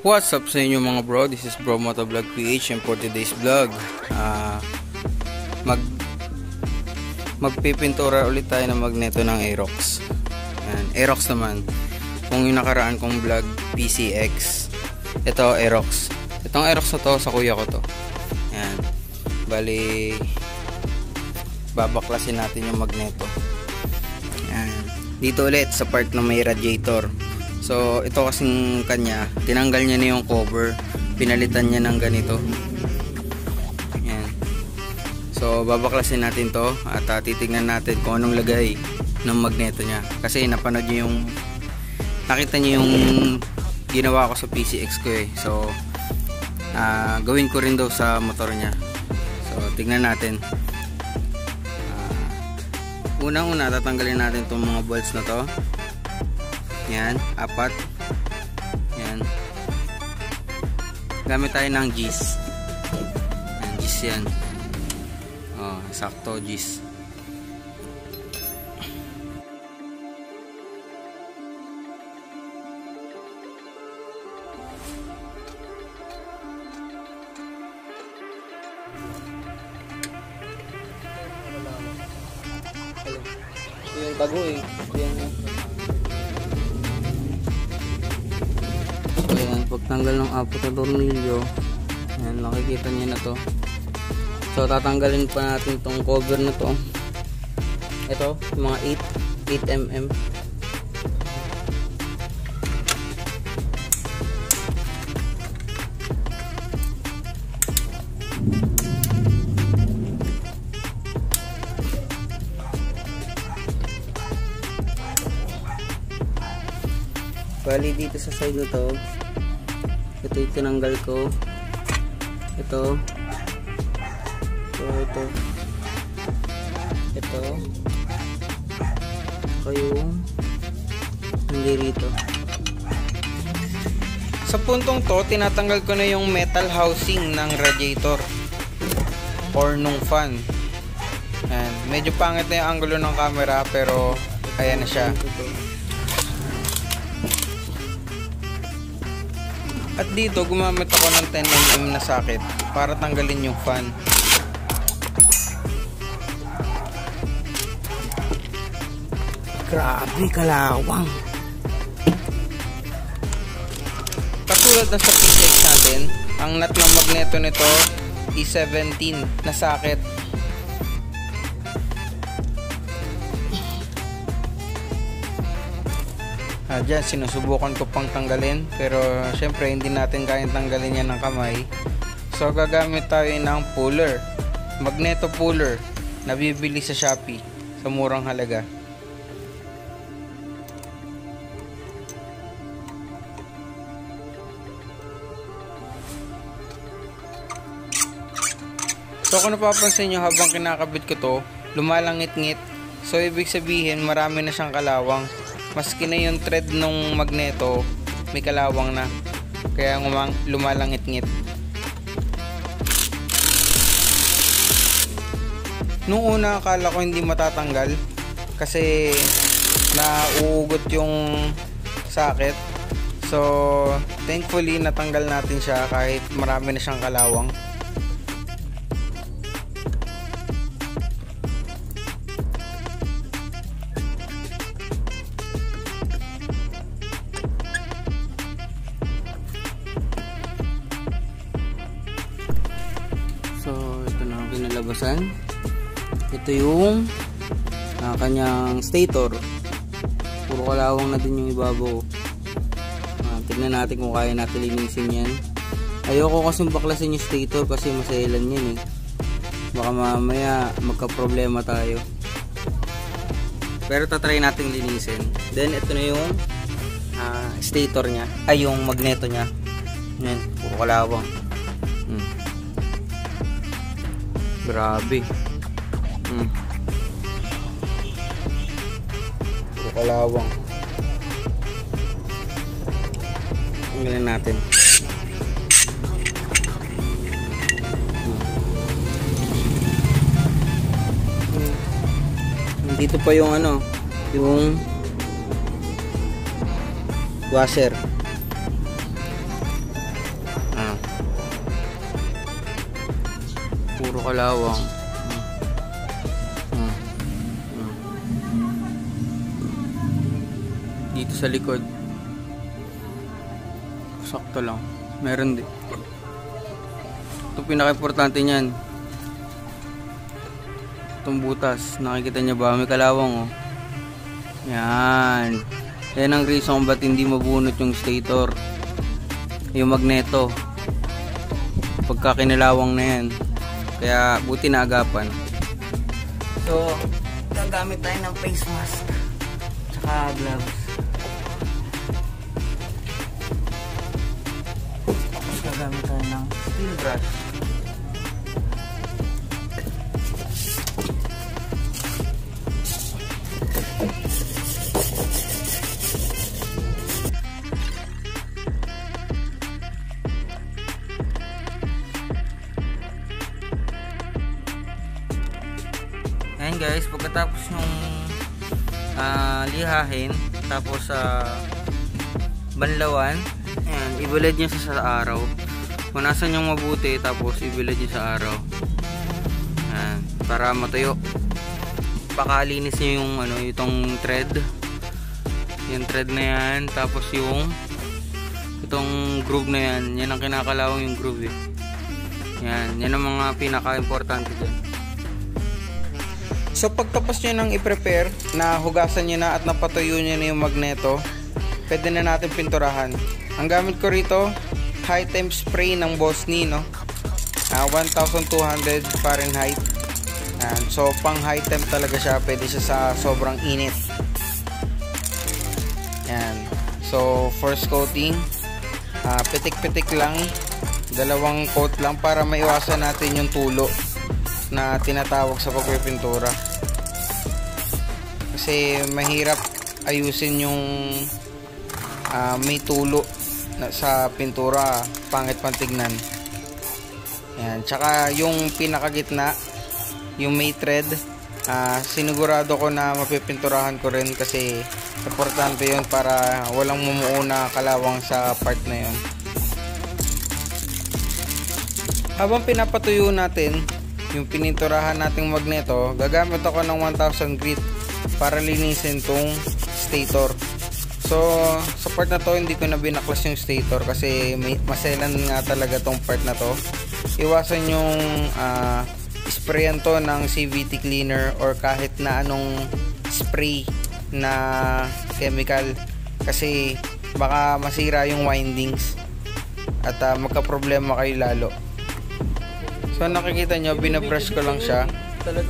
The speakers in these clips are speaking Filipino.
What's up sa inyo mga bro? This is Bro Motovlog PH, and for today's vlog magpipintura ulit tayo ng magneto ng Aerox. Yan, Aerox naman. Kung yung nakaraan kong vlog PCX, ito Aerox. Itong Aerox na to sa kuya ko to. Yan. Bali babaklasin natin yung magneto. Yan. Dito ulit sa part na may radiator. So ito kasing kanya, tinanggal niya na yung cover, pinalitan niya ng ganito. Yan. So babaklasin natin to at titignan natin kung anong lagay ng magneto niya. Kasi napanood niyo yung, nakita niyo yung ginawa ko sa PCX ko eh. So gawin ko rin daw sa motor niya. So tignan natin. Unang-una tatanggalin natin itong mga bolts na to. Yan, 4. Yan. Gamit tayo ng Gis. Yan, Gis yan. Oh, sakto Gis. Yung bago eh. Yan. Ayan, pagtanggal ng 4 na tornilyo, ayan, nakikita niyo na to. So tatanggalin pa natin tong cover na to. Ito, mga 8 mm. Bali dito sa side na to, ito yung tinanggal ko. Ito yung hindi rito. Sa puntong to, tinatanggal ko na yung metal housing ng radiator or nung fan. Ayan. Medyo pangit na yung angulo ng camera, pero ayan na siya. At dito gumamit ako ng 10mm na socket para tanggalin yung fan. Grabe kalawang. Katulad na sa PCX natin, ang nut ng magneto nito is 17 na socket. Diyan sinusubukan ko pang tanggalin, pero syempre hindi natin kayang tanggalin yan ng kamay. So gagamit tayo ng puller, magneto puller, nabibili sa Shopee sa murang halaga. So kung napapansin nyo, habang kinakabit ko to, lumalangit-ngit. So ibig sabihin marami na siyang kalawang. Maski na yung thread nung magneto may kalawang na, kaya lumalangit-ngit. Nung una akala ko hindi matatanggal kasi nauugot yung socket. So thankfully natanggal natin siya kahit marami na siyang kalawang. So ito na ang kinalabasan. Ito yung kanyang stator. Puro kalawang na din yung ibabaw. Tignan natin kung kaya natin linisin yan. Ayoko kasing baklasin yung stator kasi masailan yan eh. Baka mamaya magka-problema tayo. Pero tatry natin linisin. Then ito na yung stator nya, ay yung magneto nya. Yan, puro kalawang. Grabe. Puro kalawang. Tingnan natin. Dito pa yung yung washer. puro kalawang. Dito sa likod sakto lang, meron din. Ito pinaka-importante niyan, itong butas, nakikita niya ba, may kalawang oh. Yan ang reason kung ba't hindi mabunot yung stator, yung magneto pagka kinalawang na yan, kaya buti na agapan. So gagamit tayo ng face mask tsaka gloves. Gagamit tayo ng steel brush. Ayan guys, pagkatapos nung lihahin, tapos banlawan, ayan, ibilad nyo sa araw. Punasan yung mabuti, tapos ibilad nyo sa araw. Ayan, para matuyo. Pakalinis nyo yung itong thread. Yung thread na yan, tapos itong groove na yan. Yan ang kinakalawang yung groove eh. Yan ang mga pinaka-importante dyan. So pagtapos nyo nang i-prepare, na hugasan nyo na at napatuyo nyo na yung magneto, pwede na natin pinturahan. Ang gamit ko rito, high temp spray ng Bosni, no? 1200 Fahrenheit. So pang high temp talaga siya, pwede siya sa sobrang init. Yan. So first coating, pitik-pitik lang, 2 coat lang para maiwasan natin yung tulo na tinatawag sa pagpipintura. Kasi mahirap ayusin yung may tulo sa pintura, pangit pang tignan. Yan, tsaka yung pinakagitna, yung may thread, sinigurado ko na mapipinturahan ko rin kasi importante yun para walang mumuo na kalawang sa part na yun. Habang pinapatuyo natin yung pininturahan nating magneto, gagamit ako ng 1000 grit para linisin tong stator. So sa part na to hindi ko na binaklas yung stator kasi maselan nga talaga tong part na to. Iwasan yung sprayan to ng CVT cleaner or kahit na anong spray na chemical kasi baka masira yung windings at magka-problema kayo lalo. So nakikita nyo, binabrush ko lang siya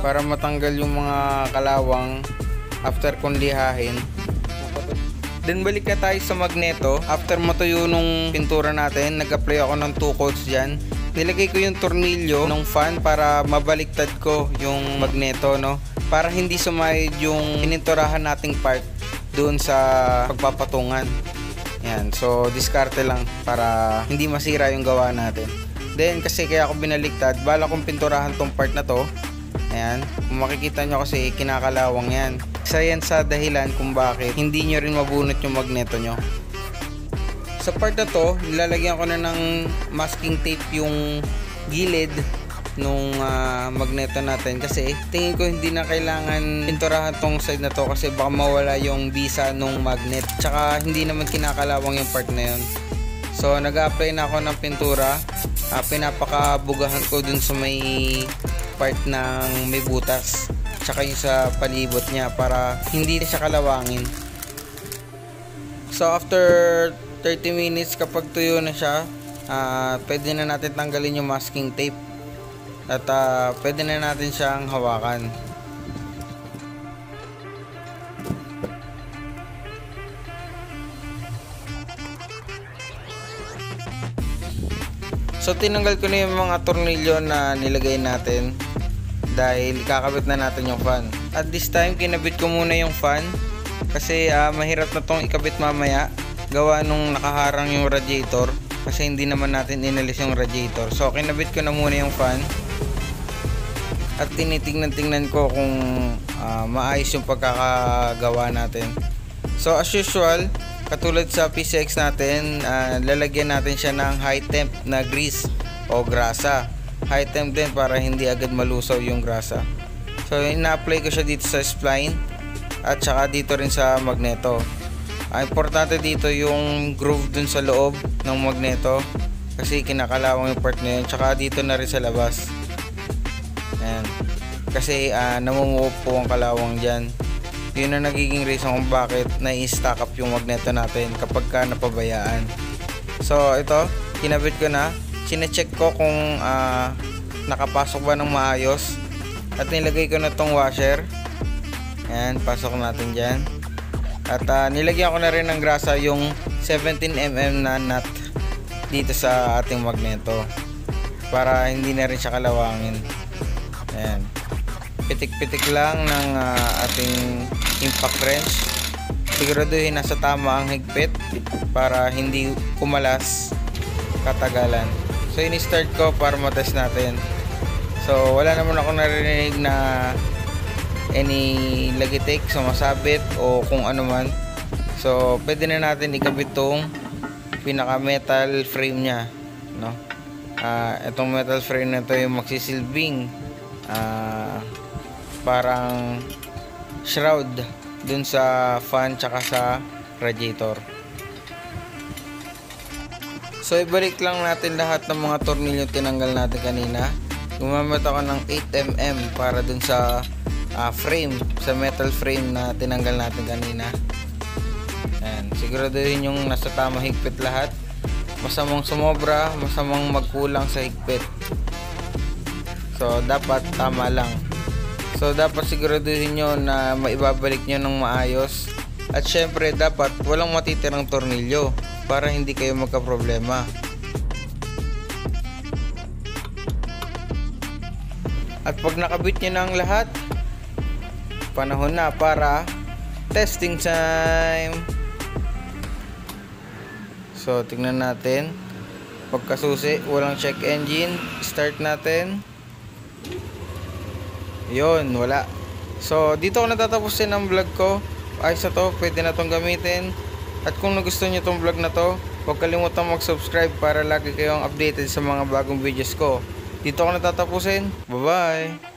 para matanggal yung mga kalawang after kong lihahin. Then balik na tayo sa magneto. After matuyo nung pintura natin, nag-apply ako ng 2 coats dyan. Nilagay ko yung tornilyo ng fan para mabaliktad ko yung magneto, no? Para hindi sumayad yung pininturahan nating part doon sa pagpapatungan. Yan, so diskarte lang para hindi masira yung gawa natin. Then kasi kaya ako binaliktad, bala kong pinturahan tong part na to. Ayan, kung makikita nyo kasi kinakalawang yan. Isa yan sa dahilan kung bakit hindi nyo rin mabunot yung magneto nyo. Sa part na to, nilalagyan ko na ng masking tape yung gilid nung magneto natin kasi tingin ko hindi na kailangan pinturahan tong side na to kasi baka mawala yung bisa nung magnet. Tsaka hindi naman kinakalawang yung part na yun. So nag-apply na ako ng pintura. Pinapakabugahan ko dun sa may part ng may butas tsaka yung sa palibot niya para hindi siya kalawangin. So after 30 minutes kapag tuyo na siya, pwede na natin tanggalin yung masking tape at pwede na natin siyang hawakan. So tinanggal ko na yung mga tornilyo na nilagay natin dahil kakabit na natin yung fan. At this time kinabit ko muna yung fan kasi mahirap na tong ikabit mamaya gawa nung nakaharang yung radiator kasi hindi naman natin inalis yung radiator. So kinabit ko na muna yung fan at tinitingnan ko kung maayos yung pagkakagawa natin. So as usual, katulad sa PCX natin, lalagyan natin siya ng high temp na grease o grasa high temp din para hindi agad malusaw yung grasa. So ina-apply ko siya dito sa spline at saka dito rin sa magneto. Importante dito yung groove dun sa loob ng magneto kasi kinakalawang yung part na yun, tsaka dito na rin sa labas. Ayan. Kasi namumuo po ang kalawang dyan. Yun ang nagiging reason kung bakit nai-stack up yung magneto natin kapag ka napabayaan. So ito, kinabit ko na. Sine-check ko kung nakapasok ba ng maayos. At nilagay ko na tong washer. Ayan, pasok natin dyan. At nilagyan ko na rin ng grasa yung 17mm na nut dito sa ating magneto para hindi na rin siya kalawangin. Ayan. Pitik-pitik lang ng ating impact wrench. Siguraduhin nasa tama ang higpit para hindi kumalas katagalan. So ini-start ko para matest natin. So wala naman ako narinig na any lagitik, sumasabit o kung ano man. So pwede na natin ikabit tong pinaka metal frame nya, no? Itong metal frame na to yung magsisilbing parang shroud dun sa fan tsaka sa radiator. So ibalik lang natin lahat ng mga tornilyo tinanggal natin kanina. Gumamit ako ng 8mm para dun sa frame, sa metal frame na tinanggal natin kanina. Ayan, siguraduhin yung nasa tama higpit lahat. Masamang sumobra, masamang magkulang sa higpit. So dapat tama lang. So dapat siguraduhin nyo na maibabalik nyo ng maayos. At syempre dapat walang matitirang tornilyo para hindi kayo magka-problema. At pag nakabit nyo na ang lahat, panahon na para testing time. So tingnan natin. Pagkasusi, walang check engine. Start natin. Yun, wala. So dito ko natatapusin ang vlog ko. Ayos na to, pwede na tong gamitin. At kung nagustuhan nyo tong vlog na to, huwag kalimutan mag-subscribe para lagi kayong updated sa mga bagong videos ko. Dito ko natatapusin. Bye bye.